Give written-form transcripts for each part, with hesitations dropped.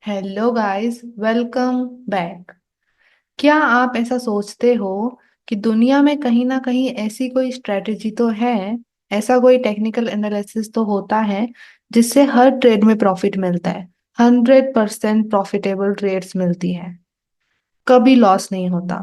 Hello guys, welcome back. क्या आप ऐसा सोचते हो कि दुनिया में कहीं ना कहीं ऐसी कोई स्ट्रेटेजी तो है, ऐसा कोई टेक्निकल एनालिसिस तो होता है जिससे हर ट्रेड में प्रॉफिट मिलता है। 100% प्रॉफिटेबल ट्रेड्स मिलती है, कभी लॉस नहीं होता।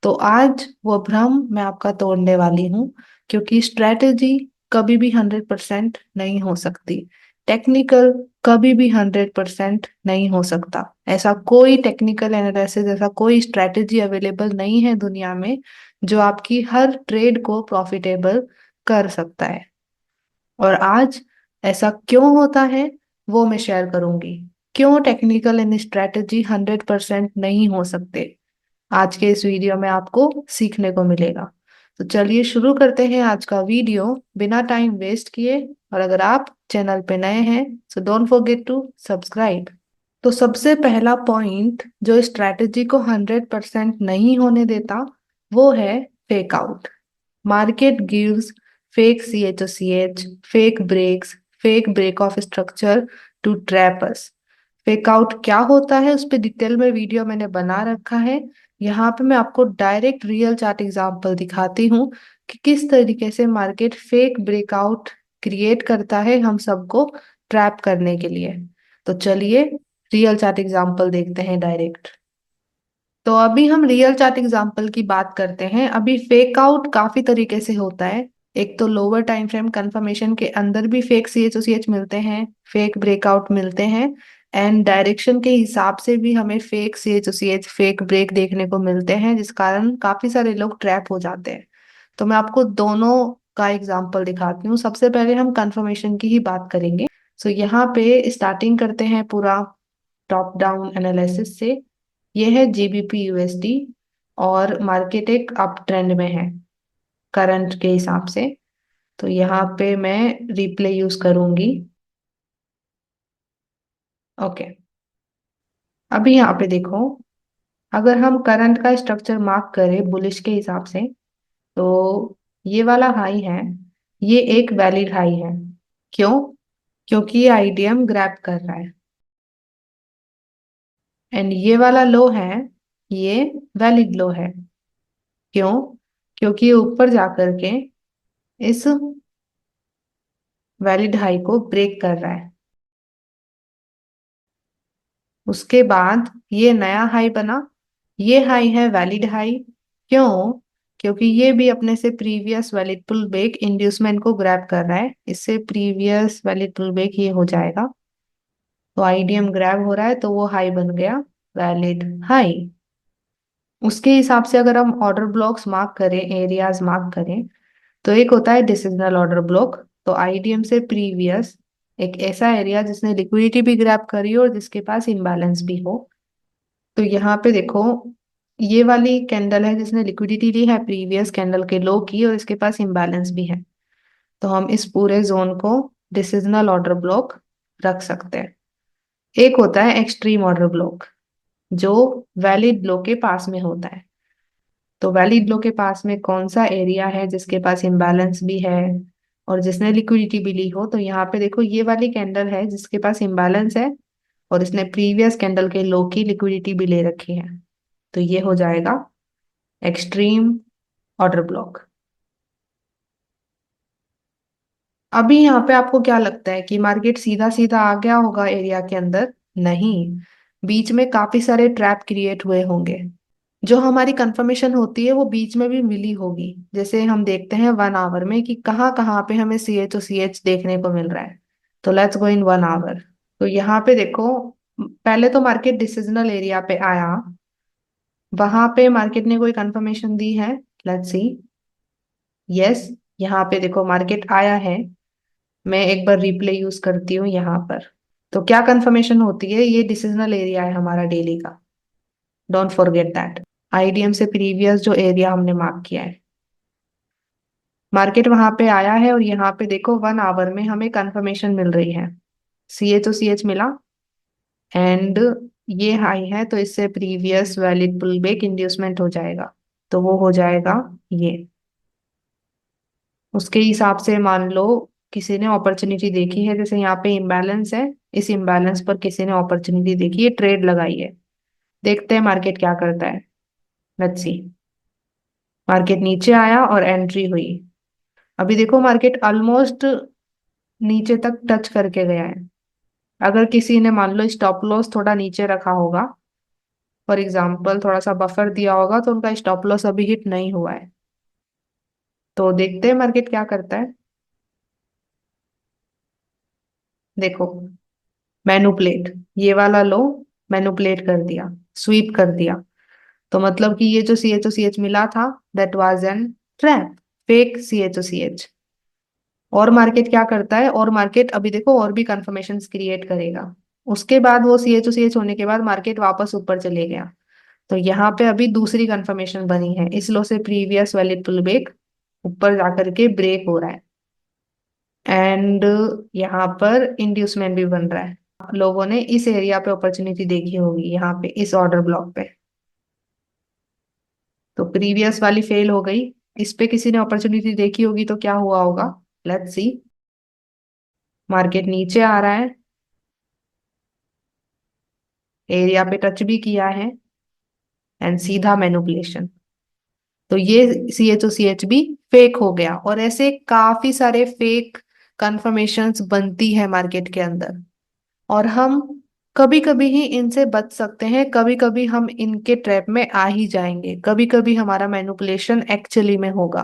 तो आज वो भ्रम मैं आपका तोड़ने वाली हूँ, क्योंकि स्ट्रेटेजी कभी भी 100% नहीं हो सकती। टेक्निकल कभी भी 100% नहीं हो सकता। ऐसा कोई टेक्निकल एनालिसिस, ऐसा कोई स्ट्रेटेजी अवेलेबल नहीं है दुनिया में जो आपकी हर ट्रेड को प्रॉफिटेबल कर सकता है। और आज ऐसा क्यों होता है वो मैं शेयर करूंगी। क्यों टेक्निकल एंड स्ट्रेटेजी 100% नहीं हो सकते, आज के इस वीडियो में आपको सीखने को मिलेगा। तो चलिए शुरू करते हैं आज का वीडियो बिना टाइम वेस्ट किए। और अगर आप चैनल पे नए हैं so don't forget to subscribe. तो सबसे पहला पॉइंट जो स्ट्रैटेजी को 100% नहीं होने देता वो है fake out. Market gives fake CHOCH, fake breaks, fake break of structure to trap us. Fake out क्या होता है उस पर डिटेल में वीडियो मैंने बना रखा है। यहाँ पे मैं आपको डायरेक्ट रियल चार्ट एग्जांपल दिखाती हूँ कि किस तरीके से मार्केट फेक ब्रेकआउट क्रिएट करता है हम सबको ट्रैप करने के लिए। तो चलिए रियल चार्ट एग्जांपल देखते हैं डायरेक्ट। तो अभी हम रियल चार्ट एग्जांपल की बात करते हैं। अभी फेक आउट काफी तरीके से होता है। एक तो लोअर टाइम फ्रेम कंफर्मेशन के अंदर भी फेक CHOCH मिलते हैं, फेक ब्रेकआउट मिलते हैं। एंड डायरेक्शन के हिसाब से भी हमें फेक CHOCH, फेक ब्रेक देखने को मिलते हैं, जिस कारण काफी सारे लोग ट्रैप हो जाते हैं। तो मैं आपको दोनों का एग्जांपल दिखाती हूँ। सबसे पहले हम कंफर्मेशन की ही बात करेंगे। सो यहाँ पे स्टार्टिंग करते हैं पूरा टॉप डाउन एनालिसिस से। ये है GBP USD और मार्केट एक अप ट्रेंड में है करंट के हिसाब से। तो यहाँ पे मैं रिप्ले यूज करूंगी। ओके, अभी यहाँ पे देखो, अगर हम करंट का स्ट्रक्चर मार्क करें बुलिश के हिसाब से, तो ये वाला हाई है, ये एक वैलिड हाई है। क्यों? क्योंकि ये IDM ग्रैब कर रहा है। एंड ये वाला लो है, ये वैलिड लो है। क्यों? क्योंकि ये ऊपर जाकर के इस वैलिड हाई को ब्रेक कर रहा है। उसके बाद ये नया हाई बना, ये हाई है वैलिड हाई। क्यों? क्योंकि ये भी अपने से previous valid pull back inducement को ग्रैब कर रहा है। इससे प्रीवियस वैलिड पुल बैक ये हो जाएगा। तो IDM ग्रैब हो रहा है तो वो हाई बन गया वैलिड हाई। उसके हिसाब से अगर हम ऑर्डर ब्लॉक्स मार्क करें, एरियाज मार्क करें, तो एक होता है डिसिजनल ऑर्डर ब्लॉक। तो IDM से प्रीवियस एक ऐसा एरिया जिसने लिक्विडिटी भी ग्रैब करी हो और जिसके पास इम्बैलेंस भी हो। तो यहाँ पे देखो, ये वाली कैंडल है जिसने लिक्विडिटी ली है प्रीवियस कैंडल के लो की, और इसके पास इम्बैलेंस भी है। तो हम इस पूरे जोन को डिसिजनल ऑर्डर ब्लॉक रख सकते हैं। एक होता है एक्सट्रीम ऑर्डर ब्लॉक जो वैलिड लो के पास में होता है। तो वैलिड लो के पास में कौन सा एरिया है जिसके पास इम्बैलेंस भी है और जिसने लिक्विडिटी भी ली हो। तो यहाँ पे देखो, ये वाली कैंडल है जिसके पास इम्बैलेंस है और इसने प्रीवियस कैंडल के लो की लिक्विडिटी भी ले रखी है। तो ये हो जाएगा एक्सट्रीम ऑर्डर ब्लॉक। अभी यहाँ पे आपको क्या लगता है कि मार्केट सीधा सीधा आ गया होगा एरिया के अंदर? नहीं, बीच में काफी सारे ट्रैप क्रिएट हुए होंगे। जो हमारी कंफर्मेशन होती है वो बीच में भी मिली होगी। जैसे हम देखते हैं 1 आवर में कि कहाँ कहाँ पे हमें CHOCH देखने को मिल रहा है। तो लेट्स गो इन 1 आवर। तो यहाँ पे देखो, पहले तो मार्केट डिसिजनल एरिया पे आया, वहां पे मार्केट ने कोई कंफर्मेशन दी है। Let's see. यस, यहाँ पे देखो मार्केट आया है। मैं एक बार रिप्ले यूज करती हूँ यहाँ पर। तो क्या कंफर्मेशन होती है? ये डिसिजनल एरिया है हमारा डेली का, डोंट फॉरगेट दैट। IDM से प्रीवियस जो एरिया हमने मार्क किया है, मार्केट वहां पे आया है और यहाँ पे देखो 1 आवर में हमें कंफर्मेशन मिल रही है। CHOCH मिला एंड ये हाई है, तो इससे previous valid pull back inducement हो जाएगा। तो वो हो जाएगा ये। उसके हिसाब से मान लो किसी ने अपॉर्चुनिटी देखी है, जैसे यहाँ पे इम्बैलेंस है, इस इम्बैलेंस पर किसी ने अपॉर्चुनिटी देखी है, ट्रेड लगाई है। देखते हैं मार्केट क्या करता है। Let's see. मार्केट नीचे आया और एंट्री हुई। अभी देखो मार्केट ऑलमोस्ट नीचे तक टच करके गया है। अगर किसी ने मान लो स्टॉप लॉस थोड़ा नीचे रखा होगा, फॉर एग्जाम्पल थोड़ा सा बफर दिया होगा, तो उनका स्टॉप लॉस अभी हिट नहीं हुआ है। तो देखते हैं मार्केट क्या करता है। देखो, मैनुपुलेट, ये वाला लो, मैनुपुलेट कर दिया, स्वीप कर दिया। तो मतलब कि ये जो सी एच ओ सी एच मिला था, that was an trap, fake C H O C H. और मार्केट क्या करता है, और मार्केट अभी देखो और भी कंफर्मेशन क्रिएट करेगा। उसके बाद वो सी एच ओ सी एच होने के बाद मार्केट वापस ऊपर चले गया। तो यहाँ पे अभी दूसरी कंफर्मेशन बनी है, इस लो से प्रीवियस वाली पुल बैक ऊपर जाकर के ब्रेक हो रहा है। एंड यहाँ पर इंड्यूसमेंट भी बन रहा है। लोगों ने इस एरिया पे अपॉर्चुनिटी देखी होगी, यहाँ पे इस ऑर्डर ब्लॉक पे। तो प्रीवियस वाली फेल हो गई, इस पे किसी ने अपॉर्चुनिटी देखी होगी, तो क्या हुआ होगा। Let's see. मार्केट नीचे आ रहा है, एरिया पे टच भी किया है, एंड सीधा मैनिपुलेशन। तो ये सी एच भी फेक हो गया। और ऐसे काफी सारे फेक कंफर्मेशंस बनती है मार्केट के अंदर। और हम कभी कभी ही इनसे बच सकते हैं, कभी कभी हम इनके ट्रैप में आ ही जाएंगे, कभी कभी हमारा मैनिपुलेशन एक्चुअली में होगा।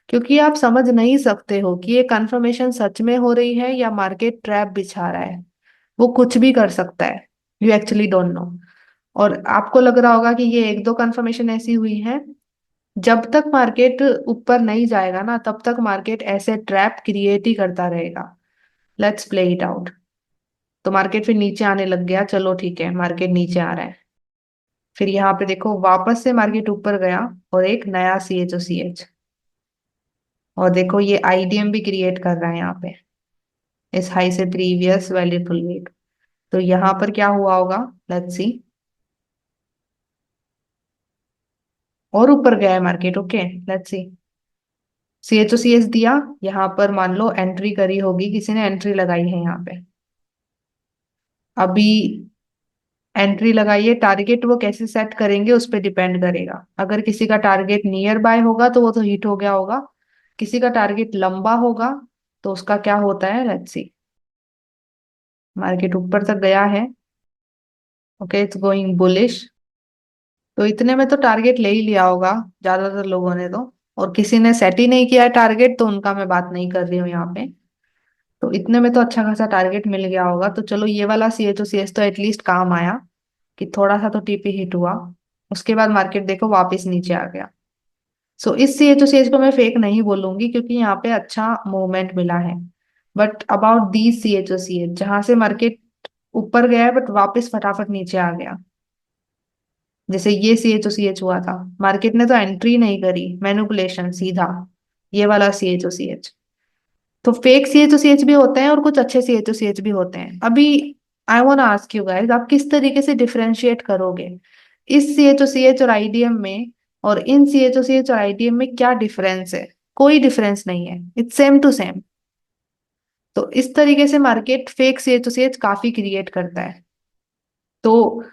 क्योंकि आप समझ नहीं सकते हो कि ये कंफर्मेशन सच में हो रही है या मार्केट ट्रैप बिछा रहा है। वो कुछ भी कर सकता है, यू एक्चुअली डोंट नो। और आपको लग रहा होगा कि ये एक दो कंफर्मेशन ऐसी हुई है। जब तक मार्केट ऊपर नहीं जाएगा ना, तब तक मार्केट ऐसे ट्रैप क्रिएट ही करता रहेगा। Let's play it out. तो मार्केट फिर नीचे आने लग गया, चलो ठीक है, मार्केट नीचे आ रहा है। फिर यहाँ पे देखो वापस से मार्केट ऊपर गया, और एक नया सी एच ओ सी एच। और देखो ये आईडीएम भी क्रिएट कर रहा है यहाँ पे, इस हाई से प्रीवियस वैल्यू फुल वीक। तो यहाँ पर क्या हुआ होगा, लेट्स सी। और ऊपर गया है market, okay, let's see. C H O C H दिया, यहाँ पर मान लो एंट्री करी होगी, किसी ने एंट्री लगाई है यहाँ पे। अभी एंट्री लगाइए, टारगेट वो कैसे सेट करेंगे उस पर डिपेंड करेगा। अगर किसी का टारगेट नियर बाय होगा तो वो तो हिट हो गया होगा। किसी का टारगेट लंबा होगा तो उसका क्या होता है, लेट्स सी। मार्केट ऊपर तक गया है, ओके, इट्स गोइंग बुलिश। तो इतने में तो टारगेट ले ही लिया होगा ज्यादातर लोगों ने तो। और किसी ने सेट ही नहीं किया है टारगेट, तो उनका मैं बात नहीं कर रही हूँ यहाँ पे। तो इतने में तो अच्छा खासा टारगेट मिल गया होगा। तो चलो ये वाला C H O C S तो एटलीस्ट काम आया, कि थोड़ा सा तो टीपी हिट हुआ। उसके बाद मार्केट देखो वापस नीचे आ गया। सो इस C H O C H को मैं फेक नहीं बोलूंगी, क्योंकि यहाँ पे अच्छा मूवमेंट मिला है। But about the C H O C H, जहां से मार्केट ऊपर गया है बट वापस फटाफट नीचे आ गया, जैसे ये सी एच ओ सी एच हुआ था, मार्केट ने तो एंट्री नहीं करी, मैनिपुलेशन सीधा। ये वाला C H O C H. तो fake C H O C H भी होते हैं और कुछ अच्छे सी एच ओ सी एच भी होते हैं। अभी I want ask you guys, आप किस तरीके से डिफरेंशिएट करोगे इस C H O C H और आईडीएम में, और इन C H O C H और आईडीएम में क्या डिफरेंस है। कोई डिफरेंस नहीं है, इट्स सेम टू सेम। तो इस तरीके से market fake C H O C H काफी क्रिएट करता है। तो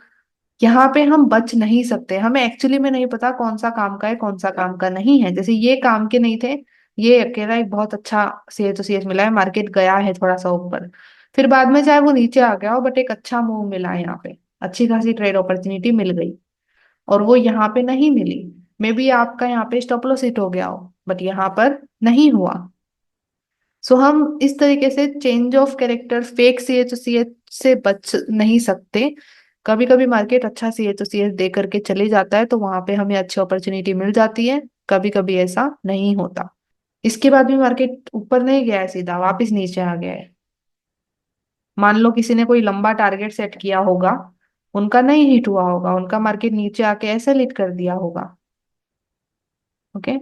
यहाँ पे हम बच नहीं सकते, हमें एक्चुअली में नहीं पता कौन सा काम का है कौन सा काम का नहीं है। जैसे ये काम के नहीं थे, ये अकेला एक बहुत अच्छा सी एच ओ सी एच मिला है, मार्केट गया है थोड़ा सा ऊपर, फिर बाद में चाहे वो नीचे आ गया हो, बट एक अच्छा मूव मिला है यहाँ पे, अच्छी खासी ट्रेड अपॉर्चुनिटी मिल गई। और वो यहाँ पे नहीं मिली। मे बी आपका यहाँ पे स्टॉप लॉस हिट हो गया हो, बट यहाँ पर नहीं हुआ। सो हम इस तरीके से change of character fake C H O C H से बच नहीं सकते। कभी कभी मार्केट अच्छा सी एच ओ सी एच दे करके चले जाता है, तो वहां पे हमें अच्छी अपॉर्चुनिटी मिल जाती है। कभी कभी ऐसा नहीं होता। इसके बाद भी मार्केट ऊपर नहीं गया है, सीधा वापस नीचे आ गया है। मान लो किसी ने कोई लंबा टारगेट सेट किया होगा, उनका नहीं हिट हुआ होगा, उनका मार्केट नीचे आके ऐसे लिट कर दिया होगा। ओके।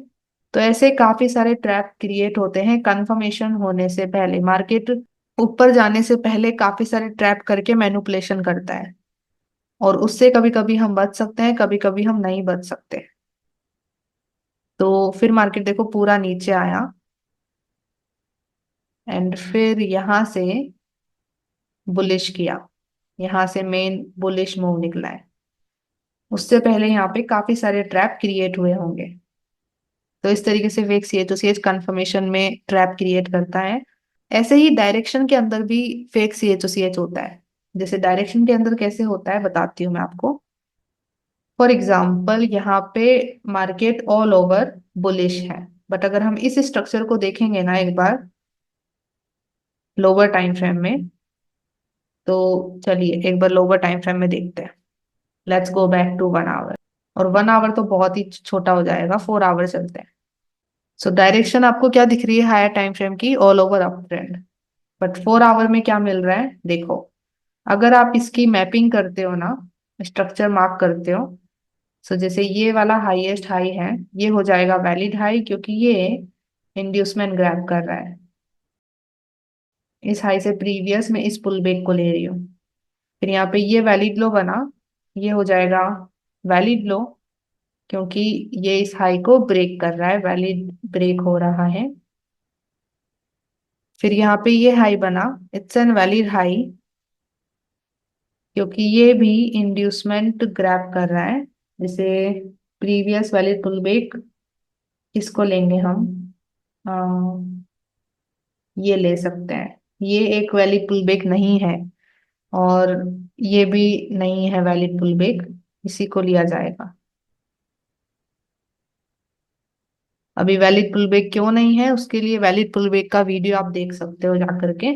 तो ऐसे काफी सारे ट्रैप क्रिएट होते हैं कंफर्मेशन होने से पहले। मार्केट ऊपर जाने से पहले काफी सारे ट्रैप करके मैनिपुलेशन करता है। और उससे कभी कभी हम बच सकते हैं, कभी कभी हम नहीं बच सकते। तो फिर मार्केट देखो पूरा नीचे आया, एंड फिर यहां से बुलिश किया, यहाँ से मेन बुलिश मूव निकला है, उससे पहले यहाँ पे काफी सारे ट्रैप क्रिएट हुए होंगे। तो इस तरीके से fake C H O C H confirmation में ट्रैप क्रिएट करता है। ऐसे ही डायरेक्शन के अंदर भी fake C H O C H होता है। जैसे डायरेक्शन के अंदर कैसे होता है बताती हूँ मैं आपको। फॉर एग्जाम्पल यहाँ पे मार्केट ऑल ओवर बुलिश है, बट अगर हम इस स्ट्रक्चर को देखेंगे ना एक बार लोअर टाइम फ्रेम में, तो चलिए एक बार लोअर टाइम फ्रेम में देखते हैं। Let's go back to 1 hour. और 1 आवर तो बहुत ही छोटा हो जाएगा, 4 आवर चलते हैं। सो डायरेक्शन आपको क्या दिख रही है हायर टाइम फ्रेम की, all over up trend. But 4 hour में क्या मिल रहा है देखो, अगर आप इसकी मैपिंग करते हो ना, स्ट्रक्चर मार्क करते हो, सो जैसे ये वाला हाईएस्ट हाई है, ये हो जाएगा वैलिड हाई, क्योंकि ये इंड्यूसमेंट ग्रैब कर रहा है। इस हाई से प्रीवियस में इस पुल बैक को ले रही हूँ। फिर यहाँ पे ये वैलिड लो बना, ये हो जाएगा वैलिड लो, क्योंकि ये इस हाई को ब्रेक कर रहा है, वैलिड ब्रेक हो रहा है। फिर यहाँ पे ये हाई बना, इट्स एन वैलिड हाई, क्योंकि ये भी इंड्यूसमेंट ग्रैब कर रहा है। जैसे प्रीवियस वैलिड पुल बैक, इसको लेंगे हम, अ, ये ले सकते हैं। ये एक वैलिड पुल बैक नहीं है, और ये भी नहीं है वैलिड पुल बैक, इसी को लिया जाएगा। अभी वैलिड पुल बैक क्यों नहीं है, उसके लिए वैलिड पुल बैक का वीडियो आप देख सकते हो जा करके,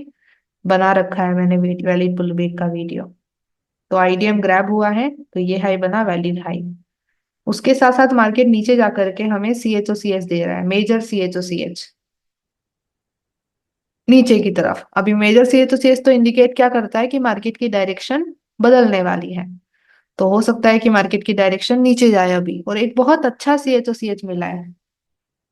बना रखा है मैंने वैलिड पुल बैक का वीडियो। तो आईडीएम ग्रैब हुआ है, तो ये हाई बना वैलिड हाई। उसके साथ साथ मार्केट नीचे जा करके हमें सी एच ओ सी एच दे रहा है, major C H O C H नीचे की तरफ। अभी major C H O C H तो इंडिकेट क्या करता है कि मार्केट की डायरेक्शन बदलने वाली है। तो हो सकता है कि मार्केट की डायरेक्शन नीचे जाए अभी, और एक बहुत अच्छा सी एच ओ सी एच मिला है।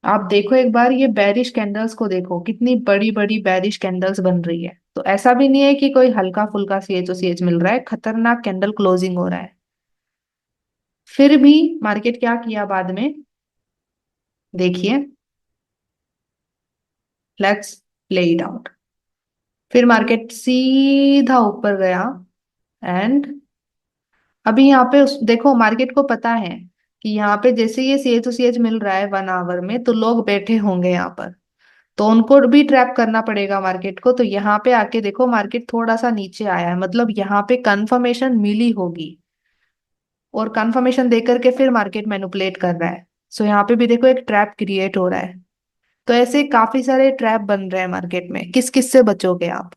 आप देखो एक बार ये बैरिश कैंडल्स को देखो, कितनी बड़ी बड़ी बैरिश कैंडल्स बन रही है। तो ऐसा भी नहीं है कि कोई हल्का फुल्का सी एच ओ सी एच मिल रहा है, खतरनाक कैंडल क्लोजिंग हो रहा है। फिर भी मार्केट क्या किया बाद में, देखिए, लेट्स प्ले इट आउट। फिर मार्केट सीधा ऊपर गया, एंड अभी यहाँ पे देखो मार्केट को पता है कि यहाँ पे जैसे ये सी एच सी एच मिल रहा है 1 आवर में, तो लोग बैठे होंगे यहाँ पर, तो उनको भी ट्रैप करना पड़ेगा मार्केट को। तो यहाँ पे आके देखो मार्केट थोड़ा सा नीचे आया है, मतलब यहाँ पे कंफर्मेशन मिली होगी, और कंफर्मेशन देकर के फिर मार्केट मैनिपुलेट कर रहा है। सो यहाँ पे भी देखो एक ट्रैप क्रिएट हो रहा है। तो ऐसे काफी सारे ट्रैप बन रहे हैं मार्केट में, किस किस से बचोगे आप।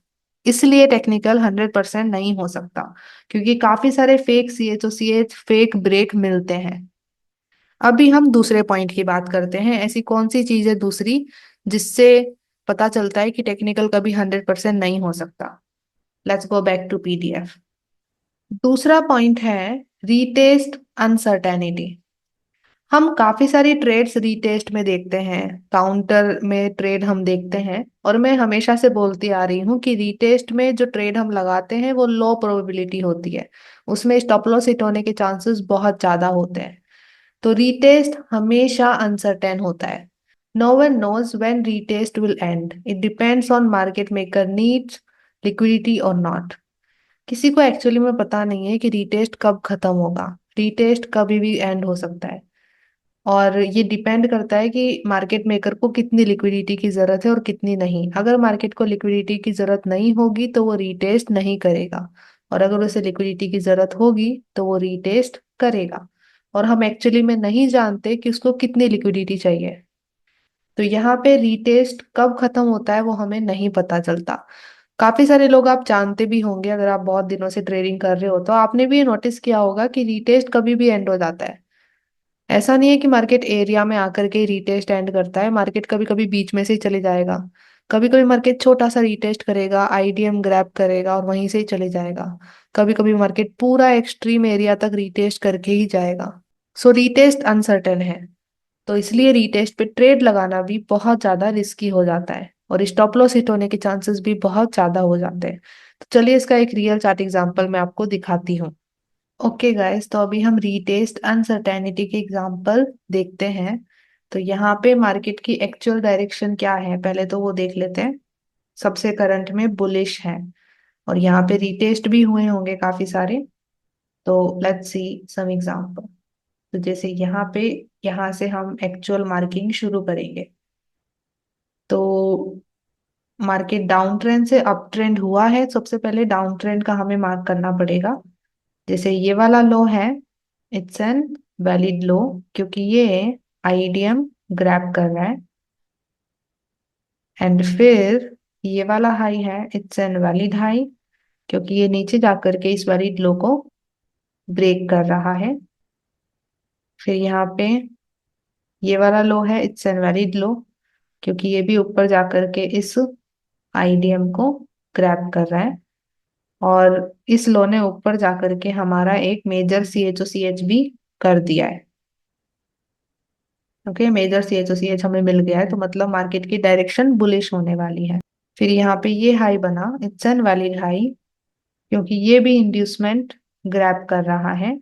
इसलिए टेक्निकल 100% नहीं हो सकता, क्योंकि काफी सारे fake C H O C H fake break मिलते हैं। अभी हम दूसरे पॉइंट की बात करते हैं, ऐसी कौन सी चीज है दूसरी जिससे पता चलता है कि टेक्निकल कभी 100% नहीं हो सकता। Let's go back to PDF. दूसरा पॉइंट है रीटेस्ट अनसर्टेनिटी। हम काफी सारी ट्रेड्स रीटेस्ट में देखते हैं, काउंटर में ट्रेड हम देखते हैं, और मैं हमेशा से बोलती आ रही हूँ कि रीटेस्ट में जो ट्रेड हम लगाते हैं वो लो प्रोबेबिलिटी होती है, उसमें स्टॉप लॉस हिट होने के चांसेस बहुत ज्यादा होते हैं। तो रीटेस्ट हमेशा अनसर्टेन होता है। No one knows when retest will end, it depends on market maker needs liquidity और नॉट। किसी को एक्चुअली में पता नहीं है कि रीटेस्ट कब खत्म होगा, रीटेस्ट कभी भी एंड हो सकता है। और ये डिपेंड करता है कि मार्केट मेकर को कितनी लिक्विडिटी की जरूरत है और कितनी नहीं। अगर मार्केट को लिक्विडिटी की जरूरत नहीं होगी तो वो रीटेस्ट नहीं करेगा, और अगर उसे लिक्विडिटी की जरूरत होगी तो वो रीटेस्ट करेगा। और हम एक्चुअली में नहीं जानते कि उसको कितनी लिक्विडिटी चाहिए। तो यहाँ पे रीटेस्ट कब खत्म होता है वो हमें नहीं पता चलता। काफी सारे लोग आप जानते भी होंगे, अगर आप बहुत दिनों से ट्रेडिंग कर रहे हो तो आपने भी ये नोटिस किया होगा कि रीटेस्ट कभी भी एंड हो जाता है। ऐसा नहीं है कि मार्केट एरिया में आकर के रीटेस्ट एंड करता है, मार्केट कभी कभी बीच में से ही चले जाएगा। कभी कभी मार्केट छोटा सा रीटेस्ट करेगा, आईडीएम ग्रैब करेगा और वहीं से ही चले जाएगा। कभी कभी मार्केट पूरा एक्सट्रीम एरिया तक रीटेस्ट करके ही जाएगा। सो रीटेस्ट अनसर्टेन है, तो इसलिए रीटेस्ट पे ट्रेड लगाना भी बहुत ज्यादा रिस्की हो जाता है, और स्टॉप लॉस हिट होने के चांसेस भी बहुत ज्यादा हो जाते हैं। तो चलिए इसका एक रियल चार्ट एग्जांपल मैं आपको दिखाती हूँ। ओके गाइस, तो अभी हम रीटेस्ट अनसर्टेनिटी के एग्जांपल देखते हैं। तो यहाँ पे मार्केट की एक्चुअल डायरेक्शन क्या है पहले तो वो देख लेते हैं। सबसे करंट में बुलिश है, और यहाँ पे रीटेस्ट भी हुए होंगे काफी सारे। तो लेट्स सी सम एग्जांपल। तो जैसे यहाँ पे, यहाँ से हम एक्चुअल मार्किंग शुरू करेंगे। तो मार्केट डाउन ट्रेंड से अप ट्रेंड हुआ है, सबसे पहले डाउन ट्रेंड का हमें मार्क करना पड़ेगा। जैसे ये वाला लो है, इट्स एन वैलिड लो, क्योंकि ये आईडीएम ग्रैब कर रहा है। एंड फिर ये वाला हाई है, इट्स एन वैलिड हाई, क्योंकि ये नीचे जाकर के इस वैलिड लो को ब्रेक कर रहा है। फिर यहाँ पे ये वाला लो है, इट्स एन वैलिड लो, क्योंकि ये भी ऊपर जाकर के इस आईडीएम को ग्रैब कर रहा है। और इस लो ने ऊपर जाकर के हमारा एक major C H O C H भी कर दिया है। Okay, major C H O C H हमें मिल गया है, तो मतलब मार्केट की डायरेक्शन बुलिश होने वाली है। फिर यहाँ पे ये हाई बना, इट्स एन वैलिड हाई, क्योंकि ये भी इंड्यूसमेंट ग्रैब कर रहा है।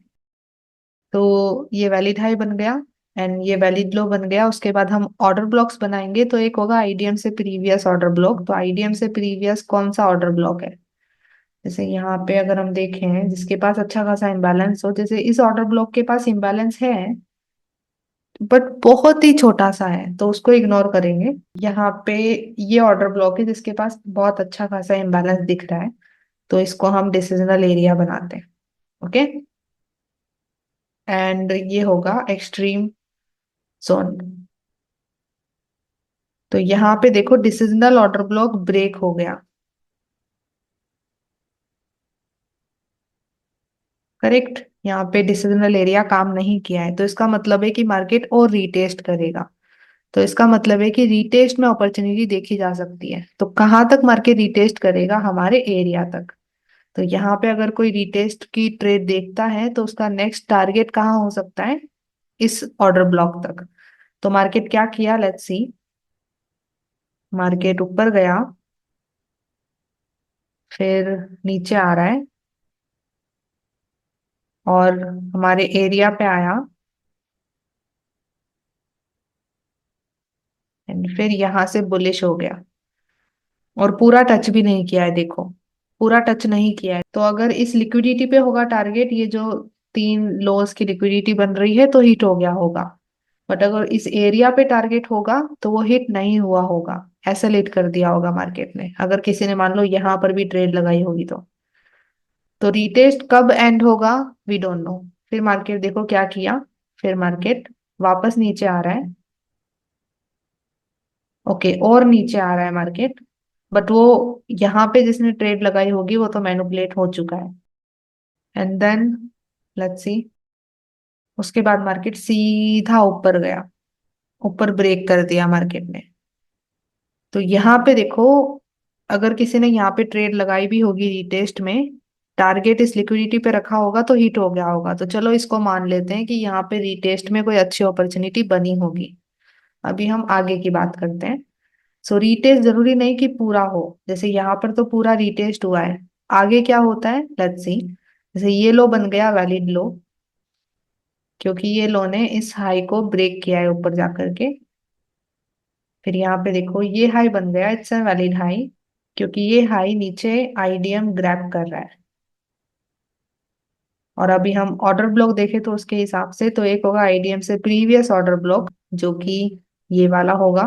तो ये वैलिड हाई बन गया एंड ये वैलिड लो बन गया। उसके बाद हम ऑर्डर ब्लॉक्स बनाएंगे, तो एक होगा आईडीएम से प्रीवियस ऑर्डर ब्लॉक। तो आईडीएम से प्रीवियस कौन सा ऑर्डर ब्लॉक है? जैसे यहाँ पे अगर हम देखें, जिसके पास अच्छा खासा इम्बैलेंस हो, जैसे इस ऑर्डर ब्लॉक के पास इम्बैलेंस है बट बहुत ही छोटा सा है, तो उसको इग्नोर करेंगे। यहाँ पे ये ऑर्डर ब्लॉक है जिसके पास बहुत अच्छा खासा इम्बैलेंस दिख रहा है, तो इसको हम डिसिजनल एरिया बनाते हैं। ओके, एंड ये होगा एक्सट्रीम जोन। तो यहाँ पे देखो डिसिजनल ऑर्डर ब्लॉक ब्रेक हो गया। करेक्ट, यहाँ पे डिसिजनल एरिया काम नहीं किया है, तो इसका मतलब है कि मार्केट और रीटेस्ट करेगा। तो इसका मतलब है कि रीटेस्ट में अपॉर्चुनिटी देखी जा सकती है। तो कहाँ तक मार्केट रीटेस्ट करेगा? हमारे एरिया तक। तो यहाँ पे अगर कोई रीटेस्ट की ट्रेड देखता है तो उसका नेक्स्ट टारगेट कहाँ हो सकता है? इस ऑर्डर ब्लॉक तक। तो मार्केट क्या किया, लेट्स सी। मार्केट ऊपर गया, फिर नीचे आ रहा है और हमारे एरिया पे आया, एंड फिर यहाँ से बुलिश हो गया और पूरा टच भी नहीं किया है। देखो, पूरा टच नहीं किया है। तो अगर इस लिक्विडिटी पे होगा टारगेट, ये जो तीन लोअर्स की लिक्विडिटी बन रही है, तो हिट हो गया होगा। बट अगर इस एरिया पे टारगेट होगा तो वो हिट नहीं हुआ होगा, ऐसा लेट कर दिया होगा मार्केट ने, अगर किसी ने मान लो यहाँ पर भी ट्रेड लगाई होगी तो रीटेस्ट कब एंड होगा? We don't know. फिर मार्केट देखो क्या किया, फिर मार्केट वापस नीचे आ रहा है। ओके, और नीचे आ रहा है मार्केट, बट वो यहाँ पे जिसने ट्रेड लगाई होगी वो तो मैनिपुलेट हो चुका है। एंड देन लेट्स सी, उसके बाद मार्केट सीधा ऊपर गया, ऊपर ब्रेक कर दिया मार्केट ने। तो यहाँ पे देखो, अगर किसी ने यहाँ पे ट्रेड लगाई भी होगी रीटेस्ट में, टारगेट इस लिक्विडिटी पे रखा होगा तो हिट हो गया होगा। तो चलो इसको मान लेते हैं कि यहाँ पे रीटेस्ट में कोई अच्छी अपॉर्चुनिटी बनी होगी। अभी हम आगे की बात करते हैं। सो रीटेस्ट जरूरी नहीं कि पूरा हो, जैसे यहाँ पर तो पूरा रीटेस्ट हुआ है। आगे क्या होता है, लेट्स सी। जैसे ये लो बन गया वैलिड लो, क्योंकि ये लो ने इस हाई को ब्रेक किया है ऊपर जाकर के। फिर यहाँ पे देखो ये हाई बन गया, इट्स अ वैलिड हाई, क्योंकि ये हाई नीचे आईडीएम ग्रैब कर रहा है। और अभी हम ऑर्डर ब्लॉक देखें तो उसके हिसाब से तो एक होगा आईडीएम से प्रीवियस ऑर्डर ब्लॉक, जो कि ये वाला होगा,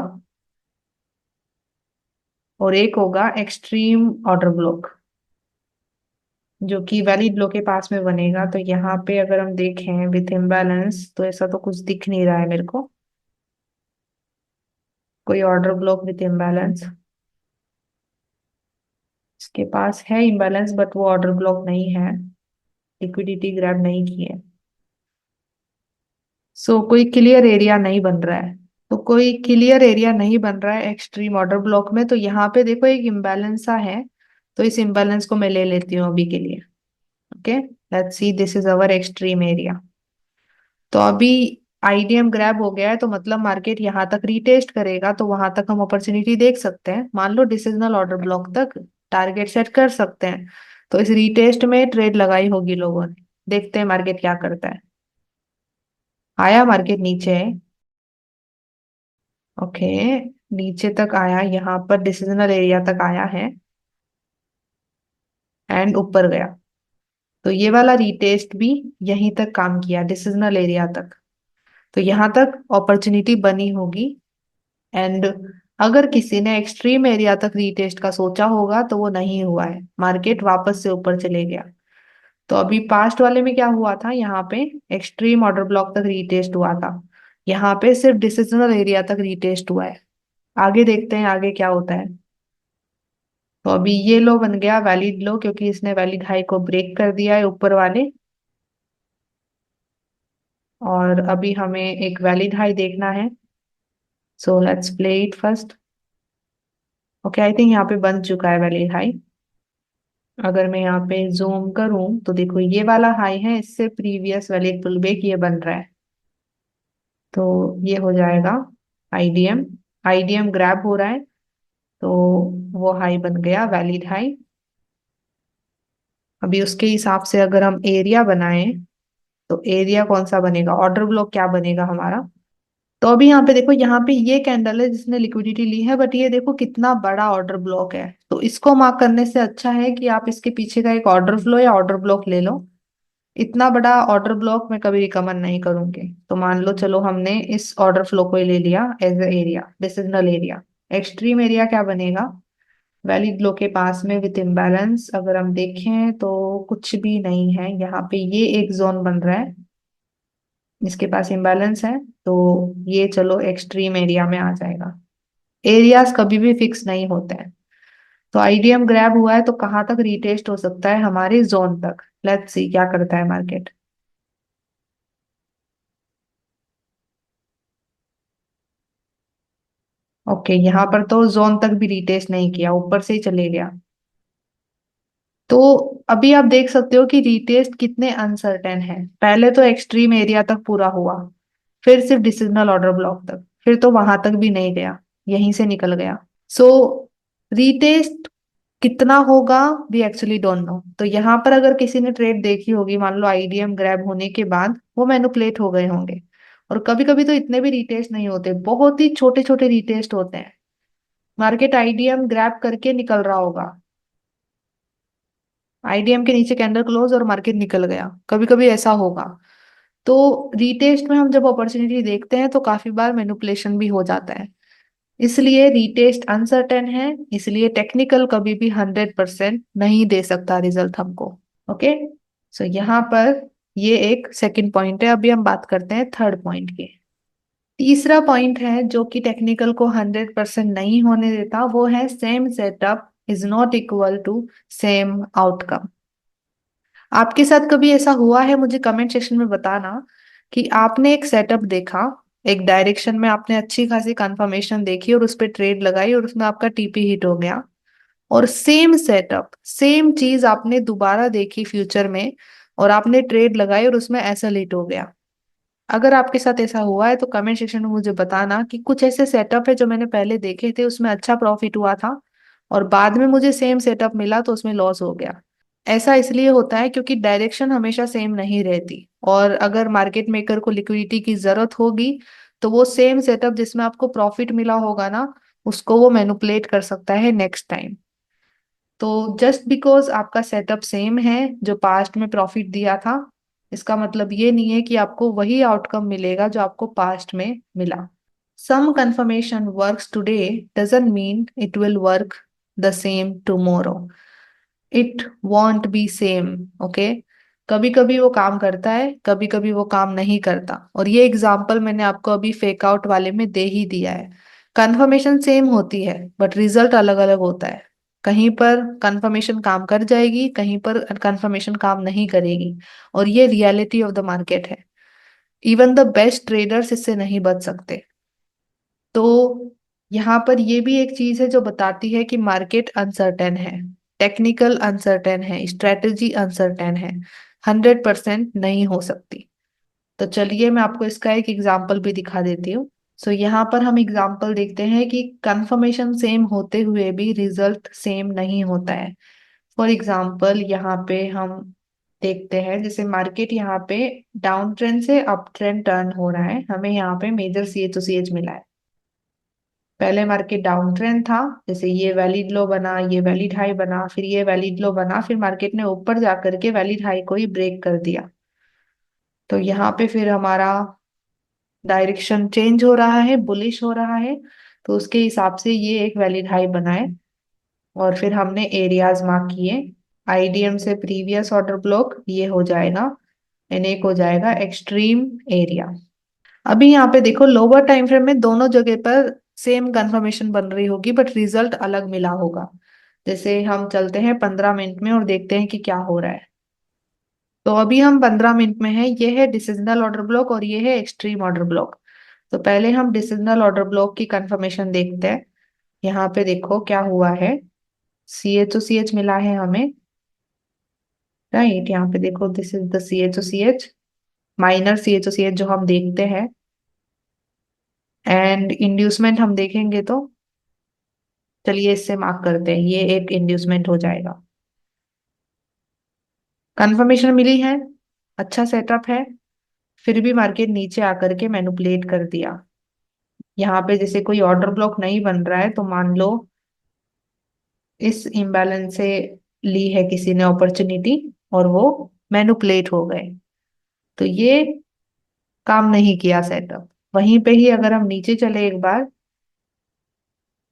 और एक होगा एक्सट्रीम ऑर्डर ब्लॉक, जो कि वैलिड ब्लॉक के पास में बनेगा। तो यहाँ पे अगर हम देखें विथ इम्बैलेंस, तो ऐसा तो कुछ दिख नहीं रहा है मेरे को, कोई ऑर्डर ब्लॉक विथ इम्बैलेंस। इसके पास है इम्बैलेंस बट वो ऑर्डर ब्लॉक नहीं है, लिक्विडिटी ग्रैब नहीं की है। सो कोई क्लियर एरिया नहीं बन रहा है। तो कोई क्लियर एरिया नहीं बन रहा है एक्सट्रीम ऑर्डर ब्लॉक में। तो यहाँ पे देखो एक इम्बैलेंस सा है, तो इस इम्बैलेंस को मैं ले लेती हूँ अभी के लिए। Okay, let's C, this is our extreme area. तो अभी आईडीएम ग्रैब हो गया है, तो मतलब मार्केट यहाँ तक रीटेस्ट करेगा, तो वहां तक हम अपॉर्चुनिटी देख सकते हैं। मान लो डिसिजनल ऑर्डर ब्लॉक तक टारगेट सेट कर सकते हैं। तो इस रीटेस्ट में ट्रेड लगाई होगी लोगों ने। देखते हैं मार्केट क्या करता है। आया मार्केट नीचे, ओके, नीचे तक आया, यहाँ पर डिसिजनल एरिया तक आया है। एंड ऊपर गया। तो ये वाला रीटेस्ट भी यहीं तक काम किया, डिसिजनल एरिया तक। तो यहाँ तक अपॉर्चुनिटी बनी होगी। एंड अगर किसी ने एक्सट्रीम एरिया तक रीटेस्ट का सोचा होगा तो वो नहीं हुआ है, मार्केट वापस से ऊपर चले गया। तो अभी पास्ट वाले में क्या हुआ था, यहाँ पे एक्सट्रीम ऑर्डर ब्लॉक तक रीटेस्ट हुआ था, यहाँ पे सिर्फ डिसिजनल एरिया तक रीटेस्ट हुआ है। आगे देखते हैं आगे क्या होता है। तो अभी ये लो बन गया वैलिड लो, क्योंकि इसने वैलिड हाई को ब्रेक कर दिया है ऊपर वाले। और अभी हमें एक वैलिड हाई देखना है, so let's play it first. Okay, I think यहाँ पे बन चुका है वैलिड हाई। अगर मैं यहाँ पे जूम करूं तो देखो ये वाला हाई है, इससे प्रीवियस वैलिड पुल बैक ये बन रहा है। तो ये हो जाएगा आईडीएम, आईडीएम ग्रैब हो रहा है। तो वो हाई बन गया वैलिड हाई। अभी उसके हिसाब से अगर हम एरिया बनाएं तो एरिया कौन सा बनेगा, ऑर्डर ब्लॉक क्या बनेगा हमारा। तो अभी यहाँ पे देखो, यहाँ पे ये कैंडल है जिसने लिक्विडिटी ली है, बट ये देखो कितना बड़ा ऑर्डर ब्लॉक है। तो इसको मार्क करने से अच्छा है कि आप इसके पीछे का एक ऑर्डर फ्लो या ऑर्डर ब्लॉक ले लो। इतना बड़ा ऑर्डर ब्लॉक मैं कभी रिकमेंड नहीं करूंगी। तो मान लो चलो हमने इस ऑर्डर फ्लो को ही ले लिया as a area, decisional area. Extreme area क्या बनेगा, वैलिड लो के पास में विथ इम्बैलेंस अगर हम देखें तो कुछ भी नहीं है यहाँ पे, ये एक जोन बन रहा है जिसके पास इम्बैलेंस है। तो ये चलो एक्सट्रीम एरिया में आ जाएगा। एरियाज कभी भी फिक्स नहीं होते हैं। तो आईडीएम ग्रैब हुआ है तो कहाँ तक रीटेस्ट हो सकता है, हमारे जोन तक। लेट्स सी क्या करता है मार्केट। ओके, यहाँ पर तो जोन तक भी रीटेस्ट नहीं किया, ऊपर से ही चले गया। तो अभी आप देख सकते हो कि रीटेस्ट कितने अनसर्टेन है। पहले तो एक्सट्रीम एरिया तक पूरा हुआ, फिर सिर्फ डिसिजनल ऑर्डर ब्लॉक तक, फिर तो वहां तक भी नहीं गया, यहीं से निकल गया। सो रीटेस्ट कितना होगा, वी एक्चुअली डोंट नो। तो यहाँ पर अगर किसी ने ट्रेड देखी होगी, मान लो आईडीएम ग्रैब होने के बाद वो मैनिपुलेट हो गए होंगे। और कभी कभी तो इतने भी रीटेस्ट नहीं होते, बहुत ही छोटे छोटे रीटेस्ट होते हैं। मार्केट आईडीएम ग्रैब करके निकल रहा होगा, आईडीएम के नीचे कैंडल क्लोज और मार्केट निकल गया, कभी कभी ऐसा होगा। तो रीटेस्ट में हम जब अपॉर्चुनिटी देखते हैं तो काफी बार मैनिपुलेशन भी हो जाता है। इसलिए रीटेस्ट अनसर्टेन है, इसलिए टेक्निकल कभी भी 100% नहीं दे सकता रिजल्ट हमको। ओके, सो यहाँ पर ये एक सेकंड पॉइंट है। अभी हम बात करते हैं थर्ड पॉइंट की। तीसरा पॉइंट है जो कि टेक्निकल को 100% नहीं होने देता, वो है same setup is not equal to same outcome. आपके साथ कभी ऐसा हुआ है, मुझे कमेंट सेक्शन में बताना कि आपने एक सेटअप देखा, एक डायरेक्शन में आपने अच्छी खासी कंफर्मेशन देखी और उस पर ट्रेड लगाई और उसमें आपका टीपी हिट हो गया। और सेम सेटअप सेम चीज आपने दोबारा देखी फ्यूचर में और आपने ट्रेड लगाई और उसमें ऐसा हिट हो गया। अगर आपके साथ ऐसा हुआ है तो कमेंट सेक्शन में मुझे बताना कि कुछ ऐसे सेटअप है जो मैंने पहले देखे थे उसमें अच्छा प्रॉफिट हुआ था और बाद में मुझे सेम सेटअप मिला तो उसमें लॉस हो गया। ऐसा इसलिए होता है क्योंकि डायरेक्शन हमेशा सेम नहीं रहती, और अगर मार्केट मेकर को लिक्विडिटी की जरूरत होगी तो वो सेम सेटअप जिसमें आपको प्रॉफिट मिला होगा ना, उसको वो मैनिपुलेट कर सकता है नेक्स्ट टाइम। तो जस्ट बिकॉज आपका सेटअप सेम है जो पास्ट में प्रॉफिट दिया था, इसका मतलब ये नहीं है कि आपको वही आउटकम मिलेगा जो आपको पास्ट में मिला। सम confirmation works today doesn't mean it will work the same tomorrow. It won't B same. Okay, कभी कभी वो काम करता है, कभी कभी वो काम नहीं करता, और ये एग्जाम्पल मैंने आपको अभी फेक आउट वाले में दे ही दिया है। कंफर्मेशन सेम होती है बट रिजल्ट अलग अलग होता है। कहीं पर कंफर्मेशन काम कर जाएगी, कहीं पर कंफर्मेशन काम नहीं करेगी, और ये रियलिटी ऑफ द मार्केट है। इवन द बेस्ट ट्रेडर्स इससे नहीं बच सकते। तो यहाँ पर ये भी एक चीज है जो बताती है कि मार्केट अनसर्टेन है, टेक्निकल अनसर्टेन है, स्ट्रेटेजी अनसर्टेन है, 100% नहीं हो सकती। तो चलिए मैं आपको इसका एक एग्जाम्पल भी दिखा देती हूँ। सो यहाँ पर हम एग्जाम्पल देखते हैं कि कंफर्मेशन सेम होते हुए भी रिजल्ट सेम नहीं होता है। फॉर एग्जाम्पल यहाँ पे हम देखते हैं जैसे मार्केट यहाँ पे डाउन ट्रेंड से अप ट्रेंड टर्न हो रहा है, हमें यहाँ पे मेजर सी एच मिला है। पहले मार्केट डाउन ट्रेंड था, जैसे ये वैलिड लो बना, ये वैलिड हाई बना, फिर ये वैलिड लो बना, फिर मार्केट ने ऊपर जाकर के वैलिड हाई को ही ब्रेक कर दिया। तो यहाँ पे फिर हमारा डायरेक्शन चेंज हो रहा है, बुलिश हो रहा है। तो उसके हिसाब से ये एक वैलिड हाई बनाए, और फिर हमने एरियाज मार्क किए। आईडीएम से प्रीवियस ऑर्डर ब्लॉक ये हो जाएगा, एंड एक हो जाएगा एक्सट्रीम एरिया। अभी यहाँ पे देखो, लोअर टाइम फ्रेम में दोनों जगह पर सेम कंफर्मेशन बन रही होगी, बट रिजल्ट अलग मिला होगा। जैसे हम चलते हैं 15 मिनट में और देखते हैं कि क्या हो रहा है। तो अभी हम 15 मिनट में है, ये है डिसिजनल ऑर्डर ब्लॉक और ये है एक्सट्रीम ऑर्डर ब्लॉक। तो पहले हम डिसिजनल ऑर्डर ब्लॉक की कंफर्मेशन देखते हैं। यहाँ पे देखो क्या हुआ है, सी एच ओ सी एच मिला है हमें। राइट, यहाँ पे देखो, this is the C H O C H, minor C H O C H जो हम देखते हैं। एंड इंड्यूसमेंट हम देखेंगे तो, चलिए इससे मार्क करते हैं, ये एक इंड्यूसमेंट हो जाएगा। कंफर्मेशन मिली है, अच्छा सेटअप है। फिर भी मार्केट नीचे आकर के मैनिपुलेट कर दिया। यहाँ पे जैसे कोई ऑर्डर ब्लॉक नहीं बन रहा है, तो मान लो इस इम्बैलेंस से ली है किसी ने अपॉर्चुनिटी, और वो मैनिपुलेट हो गए। तो ये काम नहीं किया सेटअप। वहीं पे ही अगर हम नीचे चले एक बार,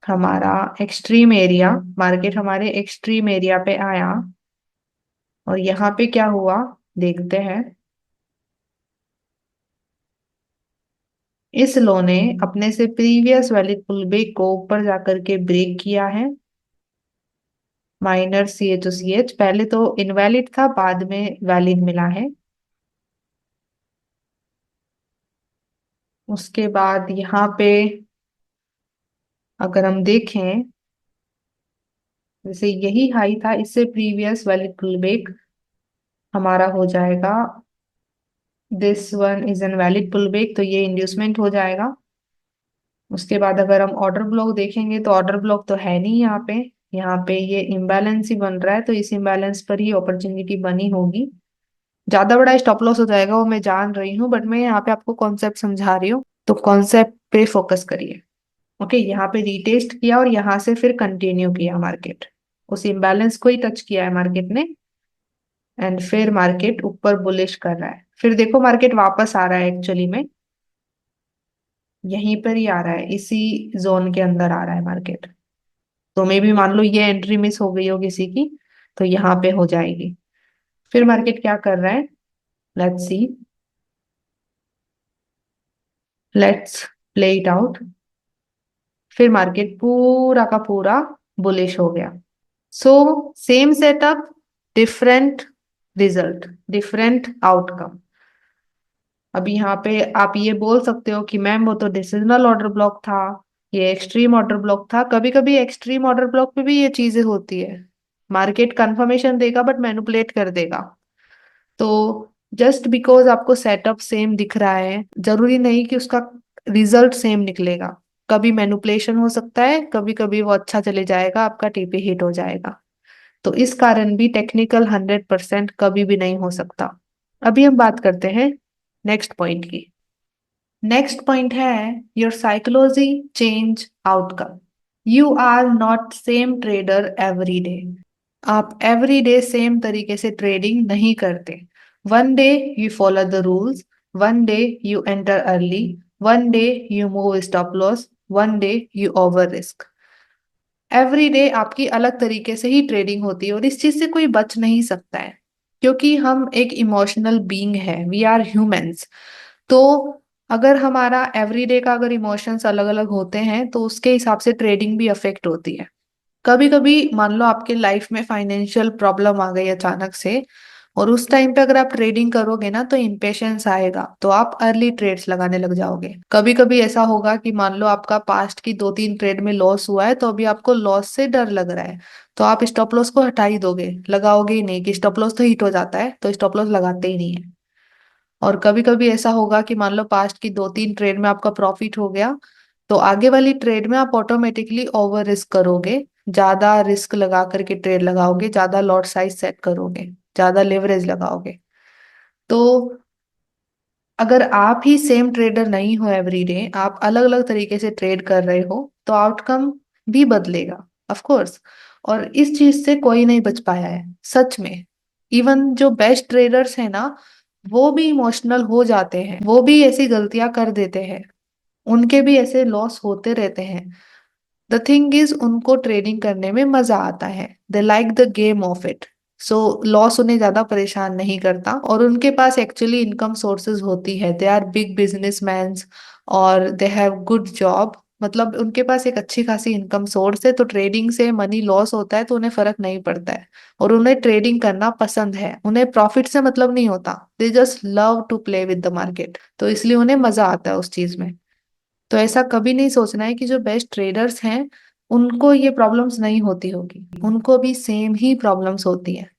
हमारा एक्सट्रीम एरिया, मार्केट हमारे एक्सट्रीम एरिया पे आया, और यहाँ पे क्या हुआ देखते हैं। इस लो ने अपने से प्रीवियस वैलिड पुल बैक को ऊपर जाकर के ब्रेक किया है। Minor C H O C H पहले तो इनवैलिड था, बाद में वैलिड मिला है। उसके बाद यहाँ पे अगर हम देखें, जैसे यही हाई था, इससे प्रीवियस वैलिड पुल बैक हमारा हो जाएगा, this one is an valid pull back, तो ये इंड्यूसमेंट हो जाएगा। उसके बाद अगर हम ऑर्डर ब्लॉक देखेंगे, तो ऑर्डर ब्लॉक तो है नहीं यहाँ पे। यहाँ पे ये इम्बैलेंस ही बन रहा है, तो इस इम्बैलेंस पर ही अपॉर्चुनिटी बनी होगी। ज्यादा बड़ा स्टॉप लॉस हो जाएगा वो मैं जान रही हूँ, बट मैं यहाँ पे आपको कॉन्सेप्ट समझा रही हूँ, तो कॉन्सेप्ट पे फोकस करिए। ओके, यहाँ पे रीटेस्ट किया और यहाँ से फिर कंटिन्यू किया मार्केट, उस इम्बैलेंस को ही टच किया है मार्केट ने। एंड फिर मार्केट ऊपर बुलिश कर रहा है, फिर देखो मार्केट वापस आ रहा है, एक्चुअली में यहीं पर ही आ रहा है, इसी जोन के अंदर आ रहा है मार्केट। तो मे भी मान लो ये एंट्री मिस हो गई हो किसी की, तो यहाँ पे हो जाएगी। फिर मार्केट क्या कर रहा है, let's see, let's play it out. फिर मार्केट पूरा का पूरा बुलिश हो गया। So same setup, different result, different outcome. अभी यहाँ पे आप ये बोल सकते हो कि मैम वो तो डिसिजनल ऑर्डर ब्लॉक था, ये एक्सट्रीम ऑर्डर ब्लॉक था। कभी कभी एक्सट्रीम ऑर्डर ब्लॉक पे भी ये चीजें होती है, मार्केट कंफर्मेशन देगा बट मैनिपुलेट कर देगा। तो जस्ट बिकॉज आपको सेटअप सेम दिख रहा है, जरूरी नहीं कि उसका रिजल्ट सेम निकलेगा। कभी मैनिपुलेशन हो सकता है, कभी कभी वो अच्छा चले जाएगा, आपका टीपी हिट हो जाएगा। तो इस कारण भी टेक्निकल 100% कभी भी नहीं हो सकता। अभी हम बात करते हैं नेक्स्ट पॉइंट की। नेक्स्ट पॉइंट है, your psychology change outcome. You are not same trader every day. आप एवरी डे सेम तरीके से ट्रेडिंग नहीं करते। One day you follow the rules, one day you enter early, one day you move stop loss, one day you over risk. Every day आपकी अलग तरीके से ही trading होती है, और इस चीज से कोई बच नहीं सकता है, क्योंकि हम एक इमोशनल बीइंग है, वी आर ह्यूमंस। तो अगर हमारा एवरीडे का अगर इमोशंस अलग अलग होते हैं, तो उसके हिसाब से ट्रेडिंग भी अफेक्ट होती है। कभी कभी मान लो आपके लाइफ में फाइनेंशियल प्रॉब्लम आ गई अचानक से, और उस टाइम पे अगर आप ट्रेडिंग करोगे ना, तो इम्पेशंस आएगा, तो आप अर्ली ट्रेड्स लगाने लग जाओगे। कभी कभी ऐसा होगा कि मान लो आपका पास्ट की 2-3 ट्रेड में लॉस हुआ है, तो अभी आपको लॉस से डर लग रहा है, तो आप स्टॉप लॉस को हटा ही दोगे, लगाओगे ही नहीं, कि स्टॉप लॉस तो हिट हो जाता है, तो स्टॉप लॉस लगाते ही नहीं है। और कभी कभी ऐसा होगा कि मान लो पास्ट की 2-3 ट्रेड में आपका प्रॉफिट हो गया, तो आगे वाली ट्रेड में आप ऑटोमेटिकली ओवर रिस्क करोगे, ज्यादा रिस्क लगा करके ट्रेड लगाओगे, ज्यादा लॉट साइज सेट करोगे, ज्यादा लेवरेज लगाओगे। तो अगर आप ही सेम ट्रेडर नहीं हो एवरीडे, आप अलग अलग तरीके से ट्रेड कर रहे हो, तो आउटकम भी बदलेगा, ऑफ कोर्स। और इस चीज से कोई नहीं बच पाया है सच में। इवन जो बेस्ट ट्रेडर्स हैं ना, वो भी इमोशनल हो जाते हैं, वो भी ऐसी गलतियां कर देते हैं, उनके भी ऐसे लॉस होते रहते हैं। द थिंग इज, उनको ट्रेडिंग करने में मजा आता है, they like the game of it. So loss उन्हें ज्यादा परेशान नहीं करता, और उनके पास एक्चुअली इनकम सोर्सेज होती है, दे आर बिग बिजनेसमैन और दे हैव गुड जॉब। मतलब उनके पास एक अच्छी खासी इनकम सोर्स है, तो ट्रेडिंग से मनी लॉस होता है तो उन्हें फर्क नहीं पड़ता है। और उन्हें ट्रेडिंग करना पसंद है, उन्हें प्रॉफिट से मतलब नहीं होता, they just love to play with the market, तो इसलिए उन्हें मजा आता है उस चीज में। तो ऐसा कभी नहीं सोचना है कि जो बेस्ट ट्रेडर्स हैं उनको ये प्रॉब्लम्स नहीं होती होगी, उनको भी सेम ही प्रॉब्लम्स होती है।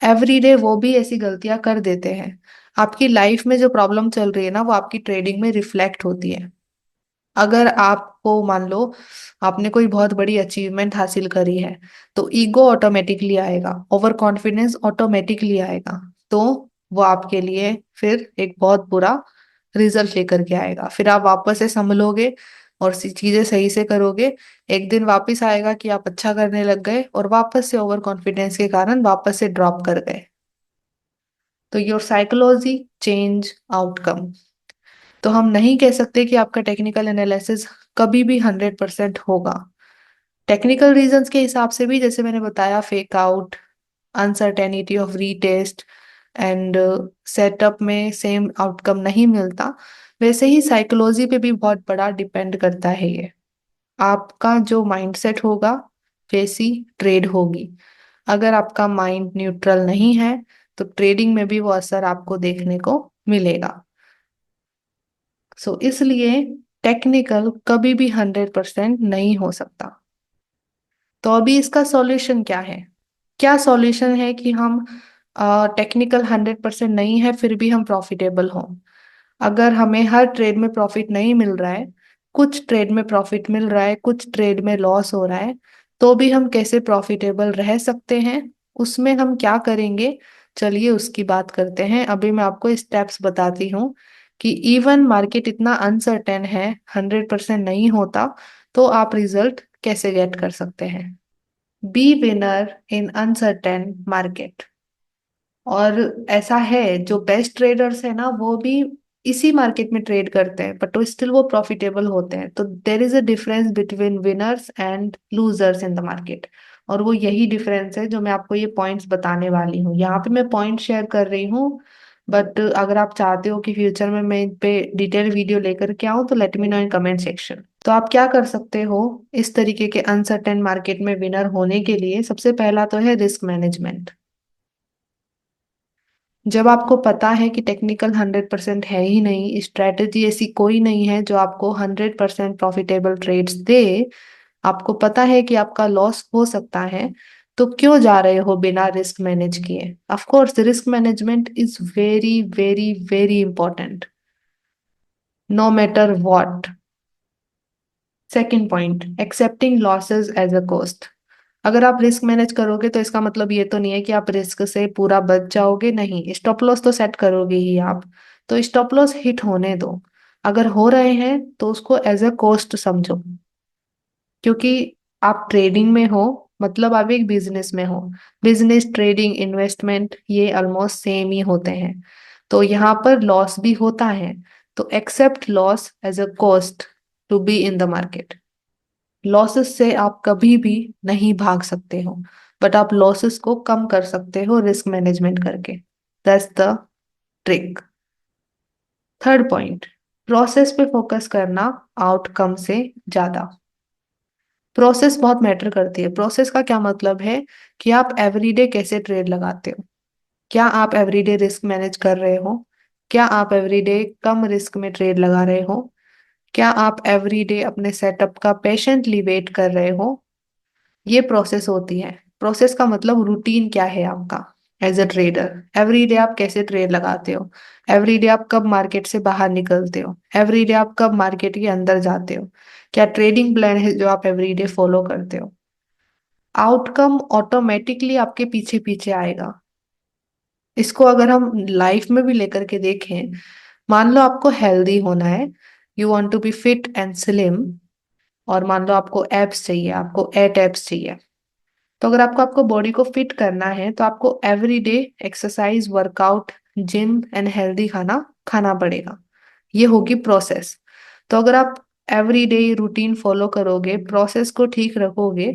एवरीडे वो भी ऐसी गलतियां कर देते हैं। आपकी लाइफ में जो प्रॉब्लम चल रही है ना, वो आपकी ट्रेडिंग में रिफ्लेक्ट होती है। अगर आपको मान लो आपने कोई बहुत बड़ी अचीवमेंट हासिल करी है, तो ईगो ऑटोमेटिकली आएगा, ओवर कॉन्फिडेंस ऑटोमेटिकली आएगा। तो वो आपके लिए फिर एक बहुत बुरा रिजल्ट लेकर के आएगा। फिर आप वापस से संभलोगे और चीजें सही से करोगे, एक दिन वापस आएगा कि आप अच्छा करने लग गए और वापस से ओवर कॉन्फिडेंस के कारण वापस से ड्रॉप कर गए। तो योर साइकोलॉजी चेंज आउटकम। तो हम नहीं कह सकते कि आपका टेक्निकल एनालिसिस कभी भी 100% होगा। टेक्निकल रीजंस के हिसाब से भी, जैसे मैंने बताया, fake out, uncertainty of retest and setup में सेम आउटकम नहीं मिलता, वैसे ही साइकोलॉजी पे भी बहुत बड़ा डिपेंड करता है ये। आपका जो माइंडसेट होगा वैसी ट्रेड होगी। अगर आपका माइंड न्यूट्रल नहीं है, तो ट्रेडिंग में भी वो असर आपको देखने को मिलेगा। इसलिए टेक्निकल कभी भी 100% नहीं हो सकता। तो अभी इसका सॉल्यूशन क्या है? क्या सॉल्यूशन है कि हम टेक्निकल 100% नहीं है फिर भी हम प्रॉफिटेबल हों? अगर हमें हर ट्रेड में प्रॉफिट नहीं मिल रहा है, कुछ ट्रेड में प्रॉफिट मिल रहा है, कुछ ट्रेड में लॉस हो रहा है, तो भी हम कैसे प्रॉफिटेबल रह सकते हैं, उसमें हम क्या करेंगे, चलिए उसकी बात करते हैं। अभी मैं आपको स्टेप्स बताती हूँ कि इवन मार्केट इतना अनसर्टेन है, 100% नहीं होता, तो आप रिजल्ट कैसे गेट कर सकते हैं। Be winner in uncertain market. और ऐसा है, जो बेस्ट ट्रेडर्स है ना, वो भी इसी मार्केट में ट्रेड करते हैं, बट वो स्टिल वो प्रॉफिटेबल होते हैं। तो there is a difference between winners and losers in the market. और वो यही डिफरेंस है जो मैं आपको ये पॉइंट्स बताने वाली हूँ। यहाँ पे मैं पॉइंट शेयर कर रही हूँ, बट अगर आप चाहते हो कि फ्यूचर में मैं इन पे डिटेल वीडियो लेकर के आऊँ, तो let me know in comment section. तो आप क्या कर सकते हो इस तरीके के अनसर्टेन मार्केट में विनर होने के लिए? सबसे पहला तो है रिस्क मैनेजमेंट। जब आपको पता है कि टेक्निकल 100% है ही नहीं, स्ट्रेटेजी ऐसी कोई नहीं है जो आपको 100% प्रॉफिटेबल ट्रेड्स दे, आपको पता है कि आपका लॉस हो सकता है, तो क्यों जा रहे हो बिना रिस्क मैनेज किए? Of course risk management is very very very important, no matter what. Second point, accepting losses as a cost. अगर आप रिस्क मैनेज करोगे तो इसका मतलब ये तो नहीं है कि आप रिस्क से पूरा बच जाओगे, नहीं, स्टॉप लॉस तो सेट करोगे ही आप। तो स्टॉप लॉस हिट होने दो, अगर हो रहे हैं तो उसको एज अ कॉस्ट समझो, क्योंकि आप ट्रेडिंग में हो, मतलब आप एक बिजनेस में हो। बिजनेस, ट्रेडिंग, इन्वेस्टमेंट, ये ऑलमोस्ट सेम ही होते हैं। तो यहाँ पर लॉस भी होता है, तो accept loss as a cost to be in the market. Losses से आप कभी भी नहीं भाग सकते हो, बट आप लॉसेस को कम कर सकते हो रिस्क मैनेजमेंट करके। That's the trick. Third point, process पे फोकस करना आउटकम से ज्यादा। प्रोसेस बहुत मैटर करती है। प्रोसेस का क्या मतलब है कि आप एवरीडे कैसे ट्रेड लगाते हो। क्या आप एवरीडे रिस्क मैनेज कर रहे हो? क्या आप एवरीडे कम रिस्क में ट्रेड लगा रहे हो? क्या आप एवरीडे अपने सेटअप का पेशेंटली वेट कर रहे हो? ये प्रोसेस होती है। प्रोसेस का मतलब रूटीन क्या है आपका as a trader. Every day आप कैसे ट्रेड लगाते हो? एवरी डे आप कब मार्केट से बाहर निकलते हो? एवरी डे आप कब मार्केट के अंदर जाते हो? क्या ट्रेडिंग प्लान है जो आप एवरी डे फॉलो करते हो? आउटकम ऑटोमेटिकली आपके पीछे पीछे आएगा। इसको अगर हम लाइफ में भी लेकर के देखें, मान लो आपको हेल्दी होना है, you want to be fit and slim, और मान लो आपको एब्स चाहिए, आपको 8 एब्स चाहिए। तो अगर आपको आपको बॉडी को फिट करना है तो आपको every day exercise, workout, gym and healthy खाना खाना पड़ेगा। ये होगी प्रोसेस। तो अगर आप एवरी डे रूटीन फॉलो करोगे, प्रोसेस को ठीक रखोगे,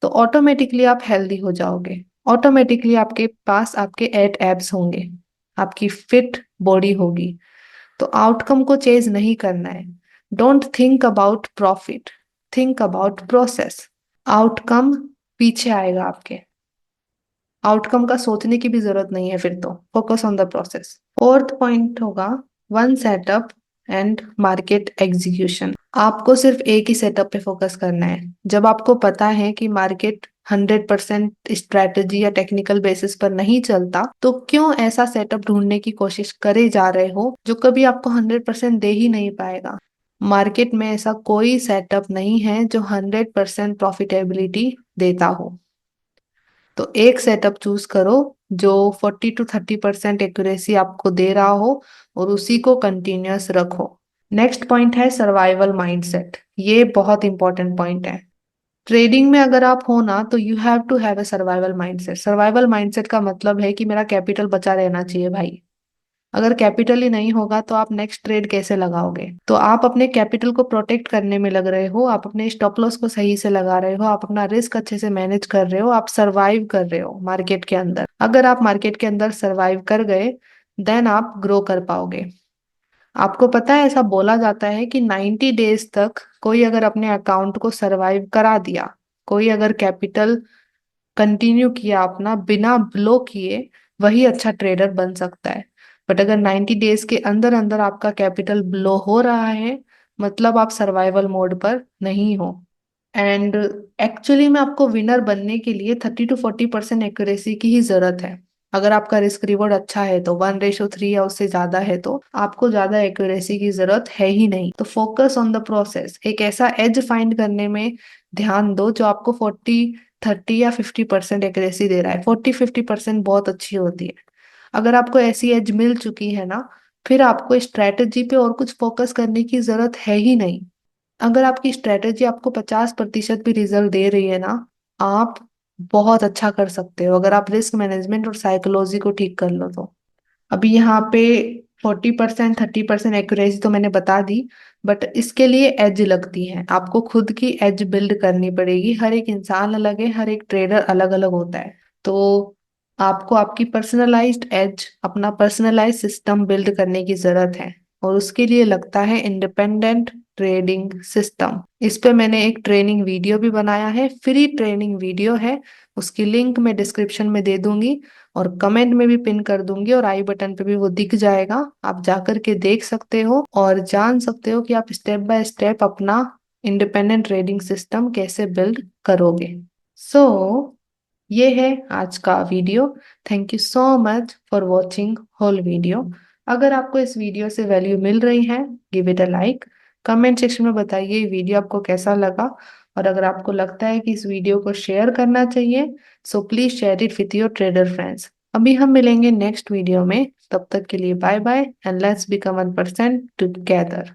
तो ऑटोमेटिकली आप हेल्दी हो जाओगे। ऑटोमेटिकली आपके पास आपके 8 एब्स होंगे, आपकी फिट बॉडी होगी। तो आउटकम को चेज नहीं करना है। Don't think about profit, think about process. Outcome पीछे आएगा आपके। आउटकम का सोचने की भी जरूरत नहीं है फिर, तो focus on the process. Fourth point होगा one setup and market execution. आपको सिर्फ एक ही सेटअप पे फोकस करना है। जब आपको पता है कि मार्केट 100% स्ट्रेटेजी या टेक्निकल बेसिस पर नहीं चलता, तो क्यों ऐसा सेटअप ढूंढने की कोशिश करे जा रहे हो जो कभी आपको 100% दे ही नहीं पाएगा। मार्केट में ऐसा कोई सेटअप नहीं है जो 100% प्रॉफिटेबिलिटी देता हो। तो एक सेटअप चूज करो जो 40 to 30% एक्यूरेसी आपको दे रहा हो, और उसी को कंटिन्यूअस रखो। नेक्स्ट पॉइंट है सर्वाइवल माइंडसेट। ये बहुत इंपॉर्टेंट पॉइंट है। ट्रेडिंग में अगर आप हो ना, तो you have to have a survival mindset. Survival mindset का मतलब है कि मेरा कैपिटल बचा रहना चाहिए भाई। अगर कैपिटल ही नहीं होगा तो आप नेक्स्ट ट्रेड कैसे लगाओगे? तो आप अपने कैपिटल को प्रोटेक्ट करने में लग रहे हो, आप अपने स्टॉप लॉस को सही से लगा रहे हो, आप अपना रिस्क अच्छे से मैनेज कर रहे हो, आप सरवाइव कर रहे हो मार्केट के अंदर। अगर आप मार्केट के अंदर सरवाइव कर गए, देन आप ग्रो कर पाओगे। आपको पता है, ऐसा बोला जाता है कि 90 डेज तक कोई अगर अपने अकाउंट को सरवाइव करा दिया, कोई अगर कैपिटल कंटिन्यू किया अपना बिना ब्लो किए, वही अच्छा ट्रेडर बन सकता है। बट अगर 90 डेज के अंदर अंदर आपका कैपिटल ब्लो हो रहा है, मतलब आप सर्वाइवल मोड पर नहीं हो। एंड एक्चुअली में आपको विनर बनने के लिए 30 to 40% एक्यूरेसी की ही जरूरत है। अगर आपका रिस्क रिवॉर्ड अच्छा है तो 1:3 या उससे ज्यादा है, तो आपको ज्यादा एक्यूरेसी की जरूरत है ही नहीं। तो फोकस ऑन द प्रोसेस। एक ऐसा एज फाइंड करने में ध्यान दो जो आपको 40, 30 या 50% एक्यूरेसी दे रहा है। 40, 50% बहुत अच्छी होती है। अगर आपको ऐसी एज मिल चुकी है ना, फिर आपको स्ट्रेटेजी पे और कुछ फोकस करने की जरूरत है ही नहीं। अगर आपकी स्ट्रेटेजी आपको 50% भी रिजल्ट दे रही है ना, आप बहुत अच्छा कर सकते हो अगर आप रिस्क मैनेजमेंट और साइकोलॉजी को ठीक कर लो तो। अभी यहाँ पे 40%, 30% एक्यूरेसी तो मैंने बता दी, बट इसके लिए एज लगती है। आपको खुद की एज बिल्ड करनी पड़ेगी। हर एक इंसान अलग है, हर एक ट्रेडर अलग अलग होता है। तो आपको आपकी पर्सनलाइज्ड एज, अपना पर्सनलाइज सिस्टम बिल्ड करने की जरूरत है, और उसके लिए लगता है इंडिपेंडेंट ट्रेडिंग सिस्टम। इस पे मैंने एक ट्रेनिंग वीडियो भी बनाया है, फ्री ट्रेनिंग वीडियो है। उसकी लिंक मैं डिस्क्रिप्शन में दे दूंगी, और कमेंट में भी पिन कर दूंगी, और आई बटन पे भी वो दिख जाएगा। आप जाकर के देख सकते हो और जान सकते हो कि आप स्टेप बाय स्टेप अपना इंडिपेंडेंट ट्रेडिंग सिस्टम कैसे बिल्ड करोगे। सो ये है आज का video. Thank you so much for watching whole video. अगर आपको इस वीडियो से वैल्यू मिल रही है, give it a like. Comment section में बताइए ये वीडियो आपको कैसा लगा, और अगर आपको लगता है कि इस वीडियो को शेयर करना चाहिए, so please share it with your trader friends. अभी हम मिलेंगे नेक्स्ट वीडियो में, तब तक के लिए bye bye and let's become 1% together.